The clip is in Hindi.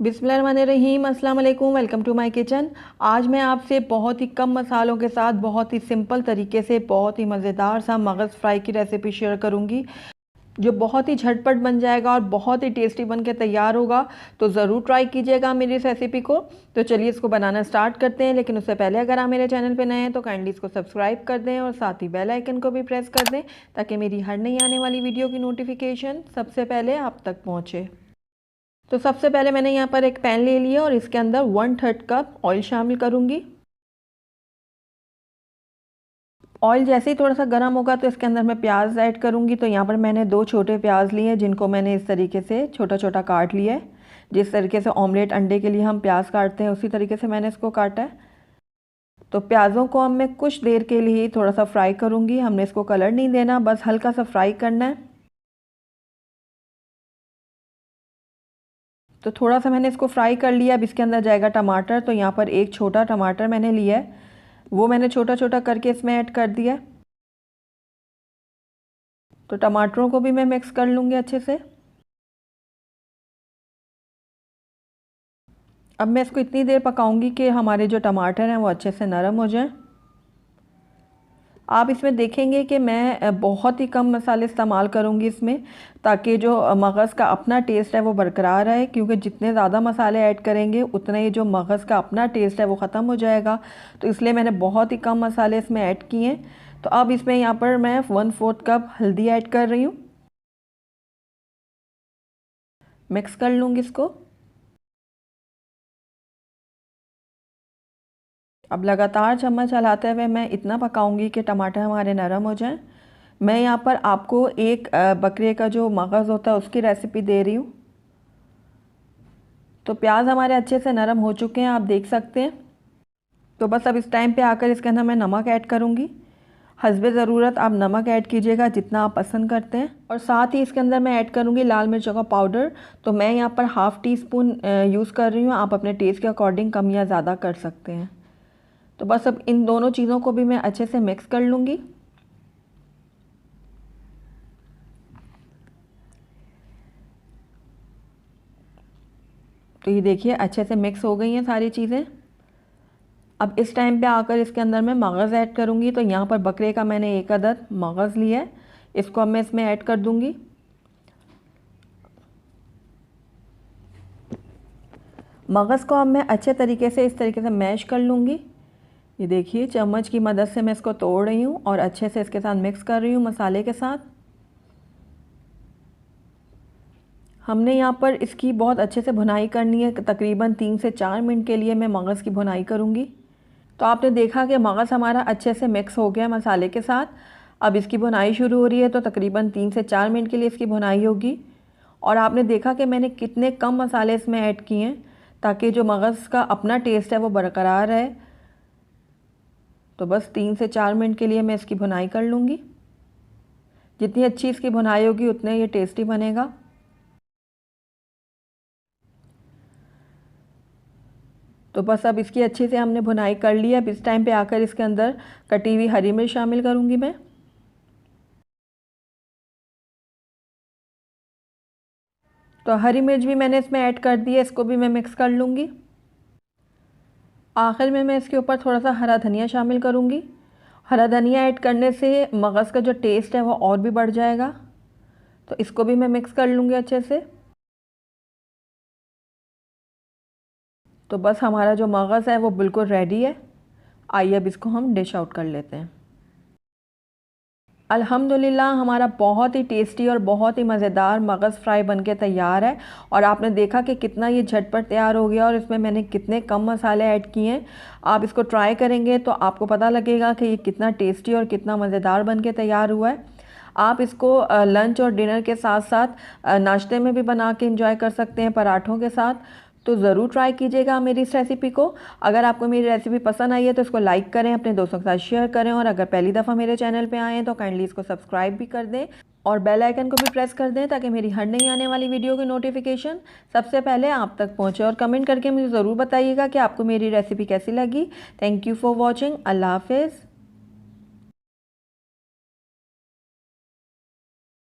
बिस्मिल्लाहिर्रहमानिर्रहीम, अस्सलाम वालेकुम। Welcome to my kitchen. आज मैं आपसे बहुत ही कम मसालों के साथ बहुत ही सिंपल तरीके से बहुत ही मज़ेदार सा मगज़ फ्राई की रेसिपी शेयर करूंगी, जो बहुत ही झटपट बन जाएगा और बहुत ही टेस्टी बन के तैयार होगा। तो ज़रूर ट्राई कीजिएगा मेरी इस रेसिपी को। तो चलिए इसको बनाना स्टार्ट करते हैं, लेकिन उससे पहले अगर आप मेरे चैनल पर नए हैं तो काइंडली इसको सब्सक्राइब कर दें और साथ ही बेल आइकन को भी प्रेस कर दें, ताकि मेरी हर नई आने वाली वीडियो की नोटिफिकेशन सबसे पहले आप तक पहुँचे। तो सबसे पहले मैंने यहाँ पर एक पैन ले लिया और इसके अंदर 1/3 कप ऑयल शामिल करूँगी। ऑयल जैसे ही थोड़ा सा गर्म होगा तो इसके अंदर मैं प्याज ऐड करूँगी। तो यहाँ पर मैंने 2 छोटे प्याज लिए हैं, जिनको मैंने इस तरीके से छोटा छोटा काट लिया है। जिस तरीके से ऑमलेट अंडे के लिए हम प्याज काटते हैं, उसी तरीके से मैंने इसको काटा है। तो प्याज़ों को अब मैं कुछ देर के लिए थोड़ा सा फ्राई करूँगी। हमने इसको कलर नहीं देना, बस हल्का सा फ्राई करना है। तो थोड़ा सा मैंने इसको फ्राई कर लिया। अब इसके अंदर जाएगा टमाटर। तो यहाँ पर एक छोटा टमाटर मैंने लिया है, वो मैंने छोटा छोटा करके इसमें ऐड कर दिया है। तो टमाटरों को भी मैं मिक्स कर लूँगी अच्छे से। अब मैं इसको इतनी देर पकाऊंगी कि हमारे जो टमाटर हैं वो अच्छे से नरम हो जाएं। आप इसमें देखेंगे कि मैं बहुत ही कम मसाले इस्तेमाल करूँगी इसमें, ताकि जो मगज़ का अपना टेस्ट है वो बरकरार रहे, क्योंकि जितने ज़्यादा मसाले ऐड करेंगे उतना ही जो मगज़ का अपना टेस्ट है वो ख़त्म हो जाएगा। तो इसलिए मैंने बहुत ही कम मसाले इसमें ऐड किए हैं। तो अब इसमें यहाँ पर मैं 1/4 कप हल्दी ऐड कर रही हूँ। मिक्स कर लूँगी इसको। अब लगातार चम्मच चलाते हुए मैं इतना पकाऊंगी कि टमाटर हमारे नरम हो जाएं। मैं यहाँ पर आपको एक बकरे का जो मगज़ होता है उसकी रेसिपी दे रही हूँ। तो प्याज हमारे अच्छे से नरम हो चुके हैं, आप देख सकते हैं। तो बस अब इस टाइम पे आकर इसके अंदर मैं नमक ऐड करूँगी। हस्बे ज़रूरत आप नमक ऐड कीजिएगा जितना आप पसंद करते हैं। और साथ ही इसके अंदर मैं ऐड करूँगी लाल मिर्चों का पाउडर। तो मैं यहाँ पर ½ टीस्पून यूज़ कर रही हूँ। आप अपने टेस्ट के अकॉर्डिंग कम या ज़्यादा कर सकते हैं। तो बस अब इन दोनों चीज़ों को भी मैं अच्छे से मिक्स कर लूँगी। तो ये देखिए अच्छे से मिक्स हो गई हैं सारी चीज़ें। अब इस टाइम पे आकर इसके अंदर मैं मगज़ ऐड करूँगी। तो यहाँ पर बकरे का मैंने 1 अदद मगज़ लिया है, इसको अब मैं इसमें ऐड कर दूँगी। मगज़ को अब मैं अच्छे तरीके से इस तरीके से मैश कर लूँगी। ये देखिए चम्मच की मदद से मैं इसको तोड़ रही हूँ और अच्छे से इसके साथ मिक्स कर रही हूँ मसाले के साथ। हमने यहाँ पर इसकी बहुत अच्छे से भुनाई करनी है। तकरीबन 3 से 4 मिनट के लिए मैं मगज़ की भुनाई करूँगी। तो आपने देखा कि मगज़ हमारा अच्छे से मिक्स हो गया मसाले के साथ। अब इसकी भुनाई शुरू हो रही है। तो तकरीबन 3 से 4 मिनट के लिए इसकी भुनाई होगी। और आपने देखा कि मैंने कितने कम मसाले इसमें ऐड किए हैं, ताकि जो मगज़ का अपना टेस्ट है वो बरकरार रहे। तो बस 3 से 4 मिनट के लिए मैं इसकी भुनाई कर लूँगी। जितनी अच्छी इसकी भुनाई होगी उतने ये टेस्टी बनेगा। तो बस अब इसकी अच्छे से हमने भुनाई कर ली है। अब इस टाइम पे आकर इसके अंदर कटी हुई हरी मिर्च शामिल करूँगी मैं। तो हरी मिर्च भी मैंने इसमें ऐड कर दी है, इसको भी मैं मिक्स कर लूँगी। आखिर में मैं इसके ऊपर थोड़ा सा हरा धनिया शामिल करूँगी। हरा धनिया ऐड करने से मगज़ का जो टेस्ट है वो और भी बढ़ जाएगा। तो इसको भी मैं मिक्स कर लूँगी अच्छे से। तो बस हमारा जो मगज़ है वो बिल्कुल रेडी है। आइए अब इसको हम डिश आउट कर लेते हैं। अल्हम्दुलिल्लाह हमारा बहुत ही टेस्टी और बहुत ही मज़ेदार मगज़ फ्राई बनके तैयार है। और आपने देखा कि कितना ये झटपट तैयार हो गया और इसमें मैंने कितने कम मसाले ऐड किए हैं। आप इसको ट्राई करेंगे तो आपको पता लगेगा कि ये कितना टेस्टी और कितना मज़ेदार बनके तैयार हुआ है। आप इसको लंच और डिनर के साथ साथ नाश्ते में भी बना के एंजॉय कर सकते हैं, पराठों के साथ। तो ज़रूर ट्राई कीजिएगा मेरी इस रेसिपी को। अगर आपको मेरी रेसिपी पसंद आई है तो इसको लाइक करें, अपने दोस्तों के साथ शेयर करें। और अगर पहली दफ़ा मेरे चैनल पे आए हैं तो काइंडली इसको सब्सक्राइब भी कर दें और बेल आइकन को भी प्रेस कर दें, ताकि मेरी हर नई आने वाली वीडियो की नोटिफिकेशन सबसे पहले आप तक पहुँचे। और कमेंट करके मुझे ज़रूर बताइएगा कि आपको मेरी रेसिपी कैसी लगी। Thank you for watching. अल्लाह हाफिज़।